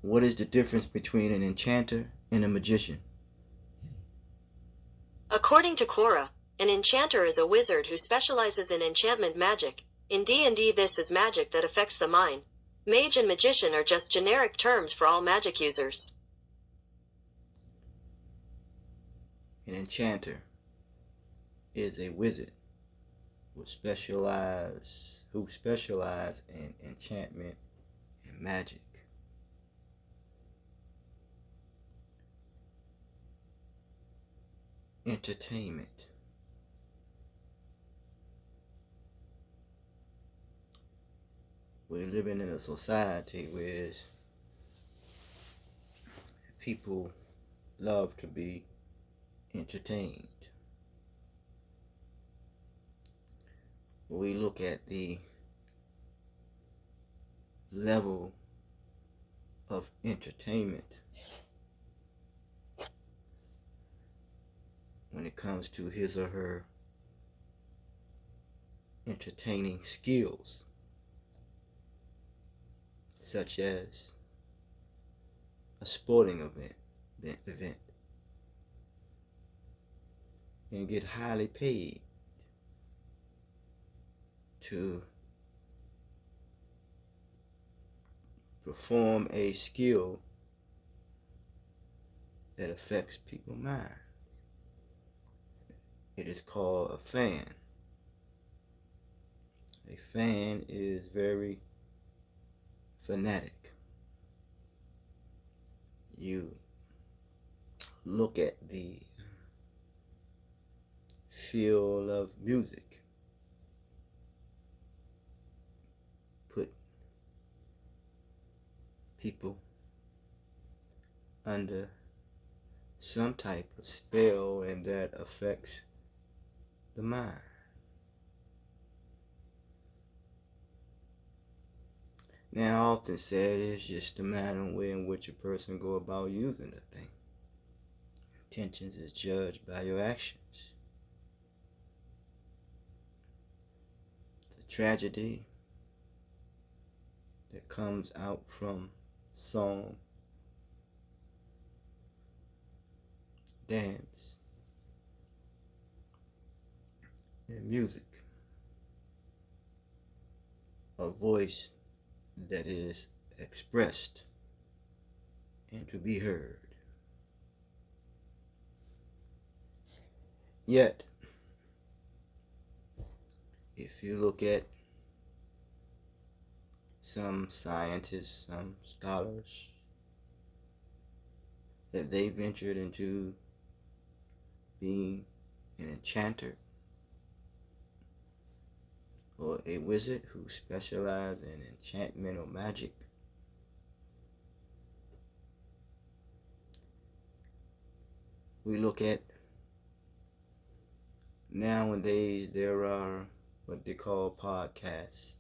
What is the difference between an enchanter and a magician? According to Quora, an enchanter is a wizard who specializes in enchantment magic. In D&D, this is magic that affects the mind. Mage and magician are just generic terms for all magic users. An enchanter is a wizard who specialize in enchantment and magic. Entertainment. We're living in a society where people love to be entertained. We look at the level of entertainment when it comes to his or her entertaining skills, such as a sporting event, and get highly paid to perform a skill that affects people's minds. It is called a fan. A fan is very fanatic. You look at the feel of music, put people under some type of spell, and that affects the mind. Now, often said, it's just a matter of way in which a person go about using the thing. Intentions is judged by your actions. The tragedy that comes out from song, dance, and music. A voice that is expressed and to be heard. Yet, if you look at some scientists, some scholars, that they ventured into being an enchanter or a wizard who specialized in enchantment or magic. We look at nowadays there are what they call podcasts.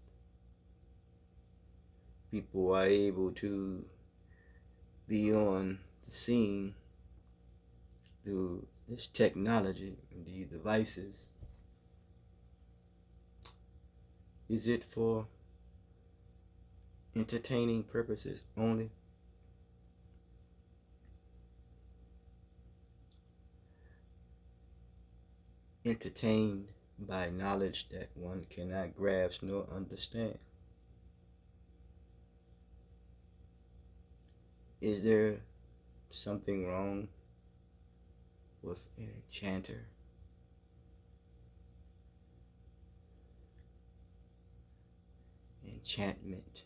People are able to be on the scene through this technology and these devices. Is it for entertaining purposes only? Entertained by knowledge that one cannot grasp nor understand? Is there something wrong with an enchanter? Enchantment,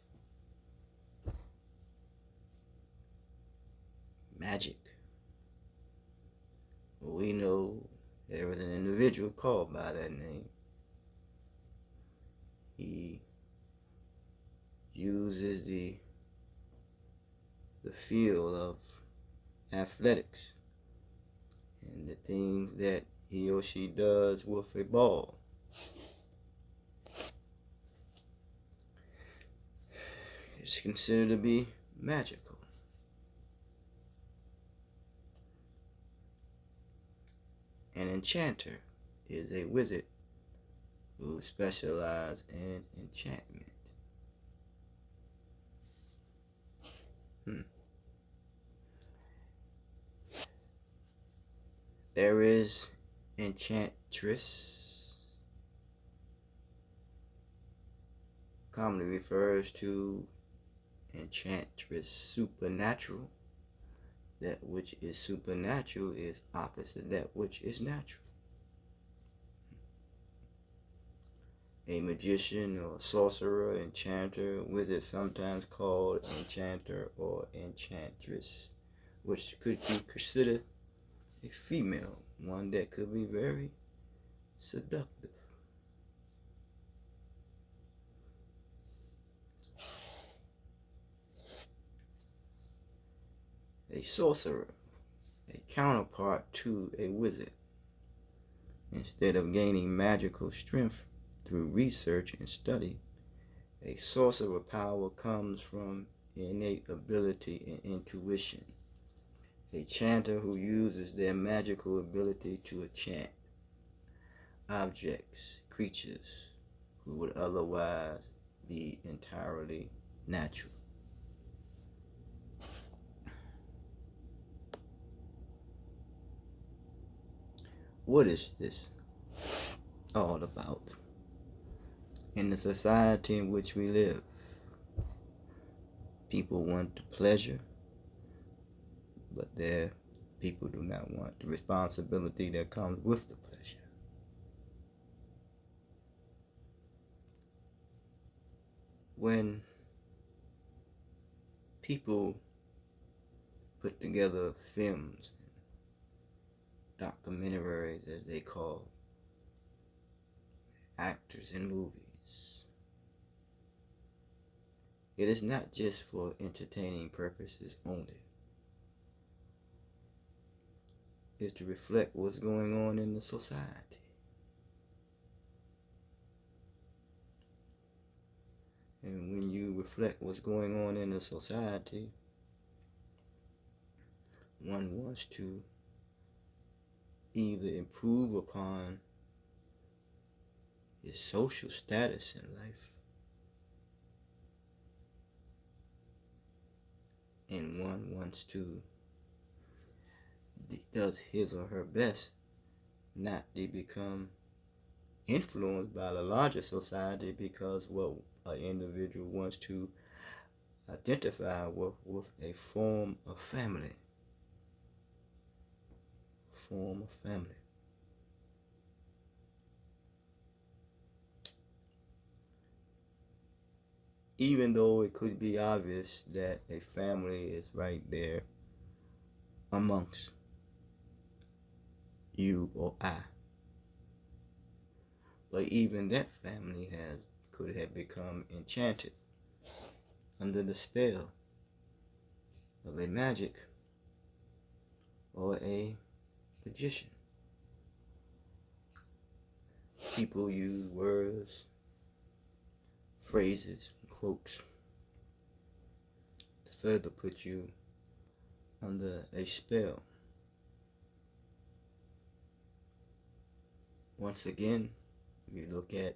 magic. Well, we know there was an individual called by that name. He uses the field of athletics and the things that he or she does with a ball. It's considered to be magical. An enchanter is a wizard who specializes in enchantment. There is enchantress, commonly refers to enchantress supernatural. That which is supernatural is opposite that which is natural. A magician or sorcerer, enchanter, wizard, sometimes called enchanter or enchantress, which could be considered a female, one that could be very seductive. A sorcerer, a counterpart to a wizard. Instead of gaining magical strength through research and study, a sorcerer power comes from innate ability and intuition. A chanter who uses their magical ability to enchant objects, creatures who would otherwise be entirely natural. What is this all about? In the society in which we live, people want the pleasure, but their people do not want the responsibility that comes with the pleasure. When people put together films, documentaries as they call actors in movies, it is not just for entertaining purposes only. It is to reflect what's going on in the society. And when you reflect what's going on in the society, one wants to either improve upon his social status in life, and one wants to does his or her best not to become influenced by the larger society, because what an individual wants to identify with a form of family. Even though it could be obvious that a family is right there amongst you or I, but even that family could have become enchanted under the spell of a magic or a magician. People use words, phrases, and quotes to further put you under a spell. Once again, we look at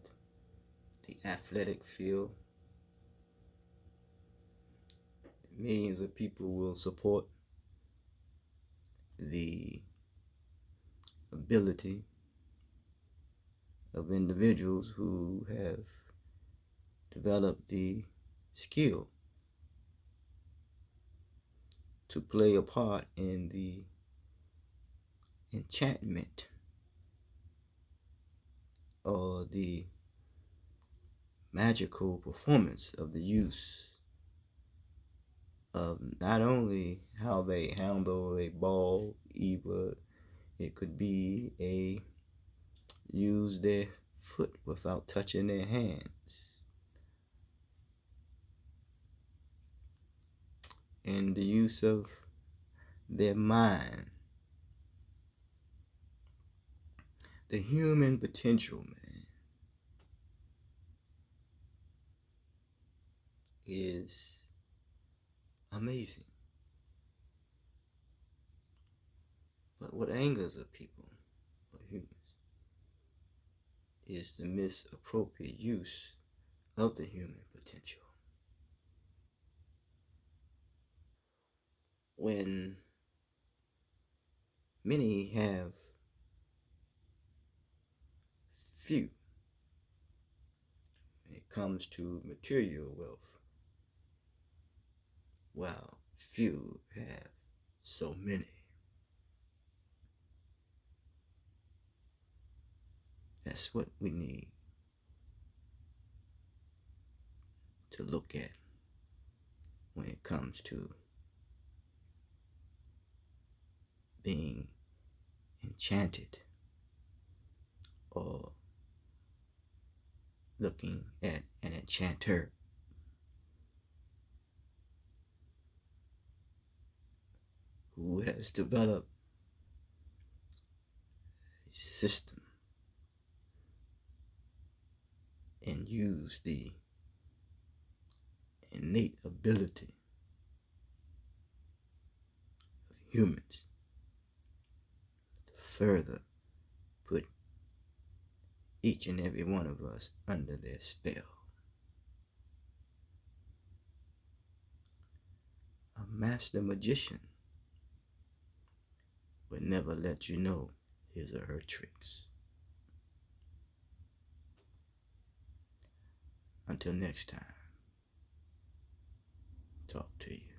the athletic field. Millions of people will support the ability of individuals who have developed the skill to play a part in the enchantment or the magical performance of the use of not only how they handle a ball, but it could be use their foot without touching their hands, and the use of their mind. The human potential, man, is amazing. But what angers the people, or humans, is the misappropriate use of the human potential. when many have few when it comes to material wealth, while few have so many. That's what we need to look at when it comes to being enchanted or looking at an enchanter. Who has developed a system and used the innate ability of humans to further put each and every one of us under their spell. A master magician would never let you know his or her tricks. Until next time, talk to you.